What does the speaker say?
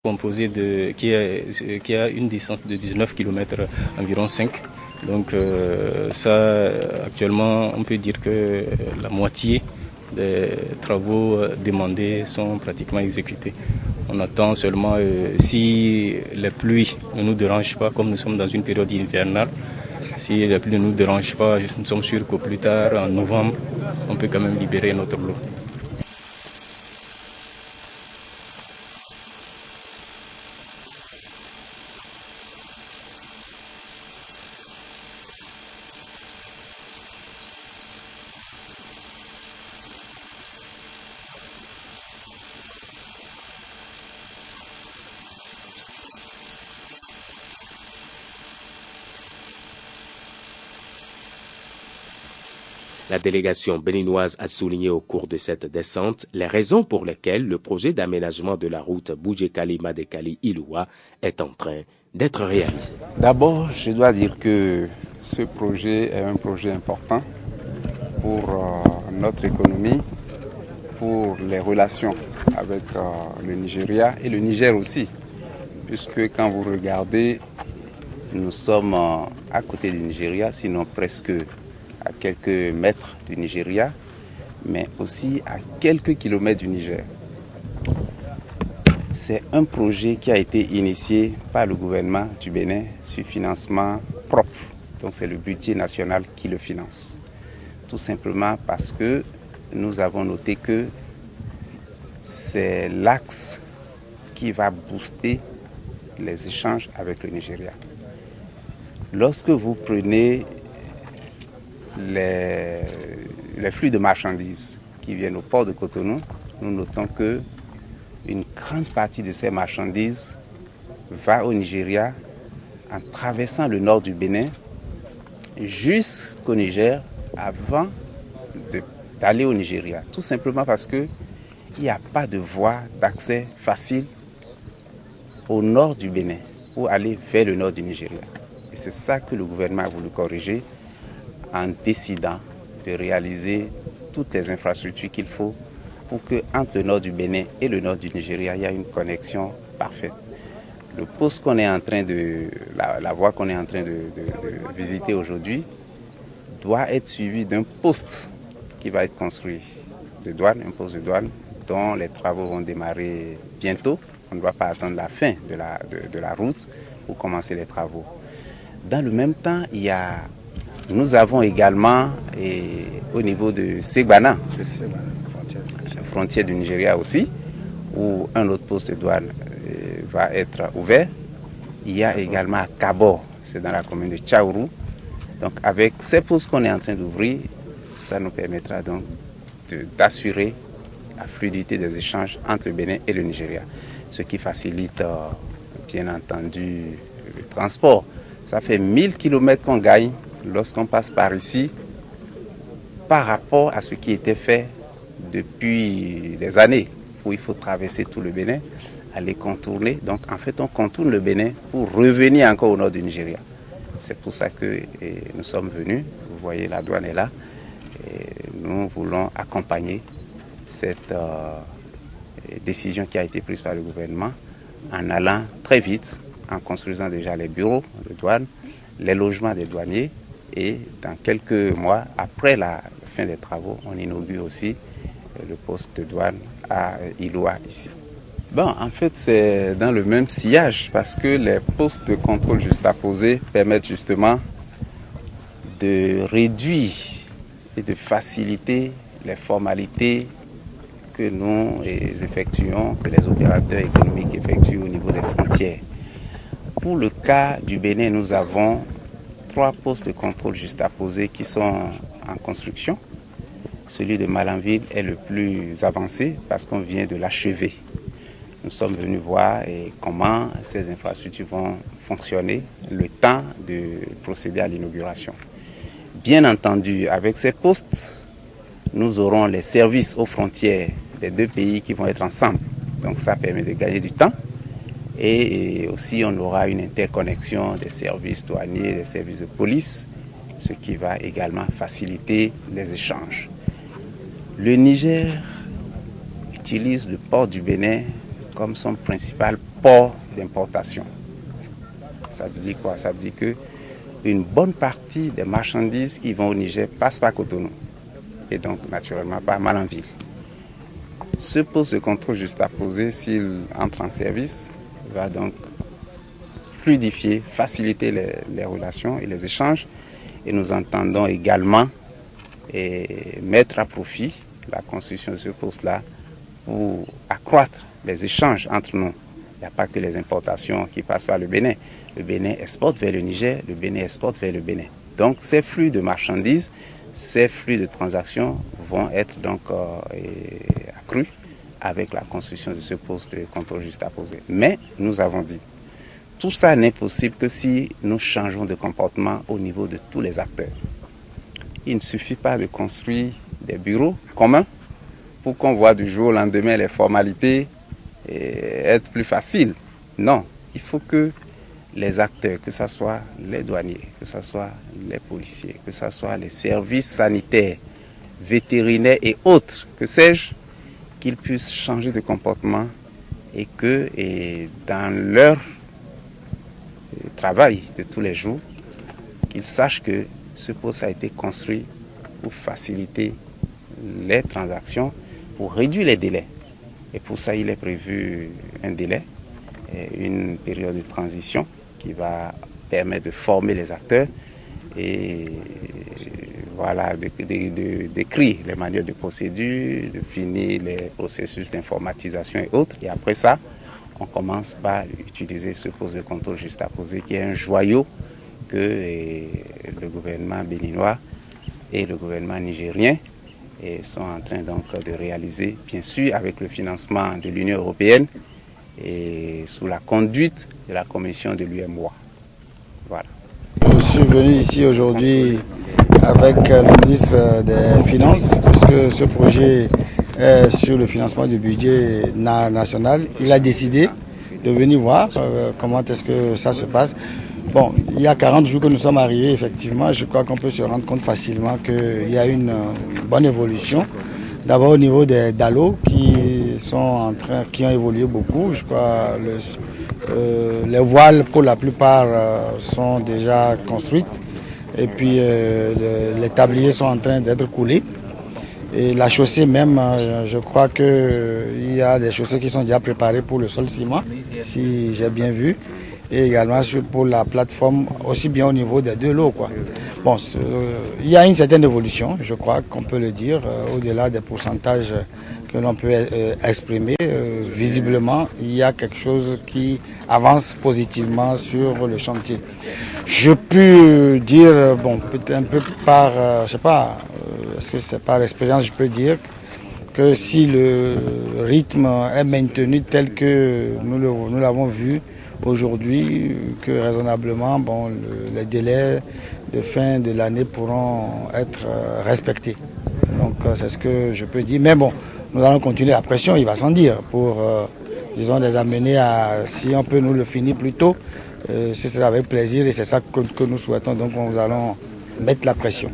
composé qui a une distance de 19 km, environ 5. Donc actuellement, on peut dire que la moitié des travaux demandés sont pratiquement exécutés. On attend seulement si les pluies ne nous dérangent pas, comme nous sommes dans une période hivernale, si les pluies ne nous dérangent pas, nous sommes sûrs qu'au plus tard, en novembre, on peut quand même libérer notre lot. La délégation béninoise a souligné au cours de cette descente les raisons pour lesquelles le projet d'aménagement de la route Boudjekali-Madekali-Iloua est en train d'être réalisé. D'abord, je dois dire que ce projet est un projet important pour notre économie, pour les relations avec le Nigeria et le Niger aussi, puisque quand vous regardez, nous sommes à côté du Nigeria, sinon presque à quelques mètres du Nigeria, mais aussi à quelques kilomètres du Niger. C'est un projet qui a été initié par le gouvernement du Bénin sur financement propre. Donc c'est le budget national qui le finance. Tout simplement parce que nous avons noté que c'est l'axe qui va booster les échanges avec le Nigeria. Lorsque vous prenez les flux de marchandises qui viennent au port de Cotonou, nous notons que une grande partie de ces marchandises va au Nigeria en traversant le nord du Bénin jusqu'au Niger avant d'aller au Nigeria. Tout simplement parce qu'il n'y a pas de voie d'accès facile au nord du Bénin pour aller vers le nord du Nigeria. Et c'est ça que le gouvernement a voulu corriger en décidant de réaliser toutes les infrastructures qu'il faut pour qu'entre le nord du Bénin et le nord du Nigeria, il y ait une connexion parfaite. Le poste qu'on est en train la voie qu'on est en train de visiter aujourd'hui doit être suivie d'un poste qui va être construit de douane, un poste de douane dont les travaux vont démarrer bientôt. On ne doit pas attendre la fin de la route pour commencer les travaux. Dans le même temps, nous avons également, au niveau de Segbana, la frontière du Nigeria aussi, où un autre poste de douane va être ouvert. Il y a également à Kabor, c'est dans la commune de Tchaourou. Donc avec ces postes qu'on est en train d'ouvrir, ça nous permettra donc d'assurer la fluidité des échanges entre le Bénin et le Nigeria, ce qui facilite bien entendu le transport. Ça fait 1000 km qu'on gagne lorsqu'on passe par ici par rapport à ce qui était fait depuis des années, où il faut traverser tout le Bénin, aller contourner. Donc en fait, on contourne le Bénin pour revenir encore au nord du Nigeria. C'est pour ça que nous sommes venus. Vous voyez, la douane est là. Et nous voulons accompagner cette décision qui a été prise par le gouvernement en allant très vite, en construisant déjà les bureaux de douane, les logements des douaniers, et dans quelques mois, après la fin des travaux, on inaugure aussi le poste de douane à Iloua ici. Bon, en fait, c'est dans le même sillage parce que les postes de contrôle juxtaposés permettent justement de réduire et de faciliter les formalités que nous effectuons, que les opérateurs économiques effectuent au niveau des frontières. Pour le cas du Bénin, nous avons 3 postes de contrôle juxtaposés qui sont en construction. Celui de Malanville est le plus avancé parce qu'on vient de l'achever. Nous sommes venus voir comment ces infrastructures vont fonctionner, le temps de procéder à l'inauguration. Bien entendu, avec ces postes, nous aurons les services aux frontières des 2 pays qui vont être ensemble. Donc ça permet de gagner du temps. Et aussi, on aura une interconnexion des services douaniers, des services de police, ce qui va également faciliter les échanges. Le Niger utilise le port du Bénin comme son principal port d'importation. Ça veut dire quoi? Ça veut dire qu'une bonne partie des marchandises qui vont au Niger passent par Cotonou et donc naturellement par Malanville. Ce poste de contrôle juxtaposé, s'il entre en service, va donc fluidifier, faciliter les relations et les échanges. Et nous entendons également mettre à profit la construction de ce poste-là pour accroître les échanges entre nous. Il n'y a pas que les importations qui passent par le Bénin. Le Bénin exporte vers le Niger, le Bénin exporte vers le Bénin. Donc ces flux de marchandises, ces flux de transactions vont être donc accrus avec la construction de ce poste de contrôle juxtaposé. Mais nous avons dit, tout ça n'est possible que si nous changeons de comportement au niveau de tous les acteurs. Il ne suffit pas de construire des bureaux communs pour qu'on voit du jour au lendemain les formalités être plus faciles. Non, il faut que les acteurs, que ce soit les douaniers, que ce soit les policiers, que ce soit les services sanitaires, vétérinaires et autres, que sais-je, qu'ils puissent changer de comportement et que dans leur travail de tous les jours, qu'ils sachent que ce poste a été construit pour faciliter les transactions, pour réduire les délais. Et pour ça, il est prévu un délai, une période de transition qui va permettre de former les acteurs et voilà, d'écrire les manuels de procédure, de finir les processus d'informatisation et autres. Et après ça, on commence par utiliser ce poste de contrôle juxtaposé qui est un joyau que le gouvernement béninois et le gouvernement nigérien sont en train donc de réaliser, bien sûr avec le financement de l'Union européenne et sous la conduite de la commission de l'UEMOA. Voilà. Je suis venu ici aujourd'hui avec le ministre des Finances, puisque ce projet est sur le financement du budget national. Il a décidé de venir voir comment est-ce que ça se passe. Bon, il y a 40 jours que nous sommes arrivés, effectivement, je crois qu'on peut se rendre compte facilement qu'il y a une bonne évolution. D'abord au niveau des DALO qui ont évolué beaucoup. Je crois les voiles pour la plupart sont déjà construites et puis les tabliers sont en train d'être coulés. Et la chaussée même, je crois qu'il y a des chaussées qui sont déjà préparées pour le sol ciment, si j'ai bien vu. Et également pour la plateforme, aussi bien au niveau des deux lots, quoi. Bon, il y a une certaine évolution, je crois qu'on peut le dire, au-delà des pourcentages que l'on peut exprimer. Visiblement, il y a quelque chose qui avance positivement sur le chantier. Je peux dire, bon, peut-être un peu par, je sais pas, est-ce que c'est par expérience, je peux dire que si le rythme est maintenu tel que nous l'avons vu aujourd'hui, que raisonnablement, bon, les délais de fin de l'année pourront être respectés. Donc c'est ce que je peux dire. Mais bon, nous allons continuer la pression, il va sans dire, pour, disons, les amener à, si on peut nous le finir plus tôt, ce sera avec plaisir et c'est ça que nous souhaitons. Donc nous allons mettre la pression.